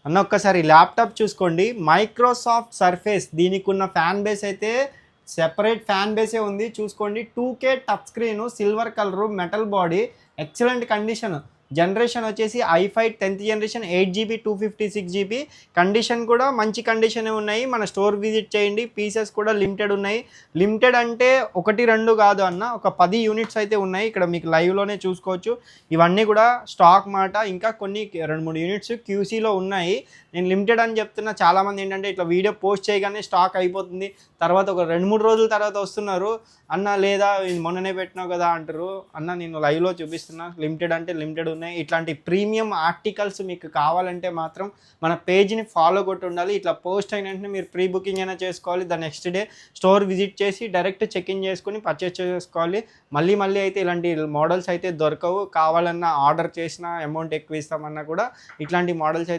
అన్న ఒక్కసారి ల్యాప్టాప్ చూసుకోండి, మైక్రోసాఫ్ట్ సర్ఫేస్ దీనికి ఉన్న ఫ్యాన్ బేస్ అయితే సెపరేట్ ఫ్యాన్ బేసే ఉంది. చూసుకోండి 2K touch screen, silver colour, metal body, excellent condition. Generation వచ్చేసి i5 10th generation 8GB 256GB. Condition కూడా మంచి కండిషనే ఉన్నాయి. మన స్టోర్ విజిట్ చేయండి. పీసెస్ కూడా లిమిటెడ్ ఉన్నాయి. లిమిటెడ్ అంటే 1 2 కాదు అన్న, ఒక 10 యూనిట్స్ అయితే ఉన్నాయి. ఇక్కడ మీకు లైవ్లోనే చూసుకోవచ్చు. ఇవన్నీ కూడా స్టాక్ మాట. ఇంకా కొన్ని 2 3 యూనిట్స్ క్యూసీలో ఉన్నాయి. నేను లిమిటెడ్ అని చెప్తున్నా. చాలామంది ఏంటంటే ఇట్లా వీడియో పోస్ట్ చేయగానే స్టాక్ అయిపోతుంది, తర్వాత ఒక 2 3 రోజుల తర్వాత వస్తున్నారు. అన్న లేదా మొన్ననే పెట్టినావు కదా అంటారు. అన్న నేను లైవ్లో చూపిస్తున్నా, లిమిటెడ్ అంటే లిమిటెడ్ ఉన్నాయి. ఇట్లాంటి ప్రీమియం ఆర్టికల్స్ మీకు కావాలంటే మాత్రం మన పేజ్ని ఫాలో కొట్టి ఉండాలి. ఇట్లా పోస్ట్ అయిన వెంటనే మీరు ప్రీ బుకింగ్ అయినా చేసుకోవాలి. The next day store visit చేసి డైరెక్ట్ చెక్ ఇన్ చేసుకుని పర్చేస్ చేసుకోవాలి. మళ్ళీ అయితే ఇలాంటి మోడల్స్ అయితే దొరకవు. కావాలన్నా ఆర్డర్ చేసిన అమౌంట్ ఎక్కువ ఇస్తామన్నా కూడా ఇట్లాంటి మోడల్స్ అయితే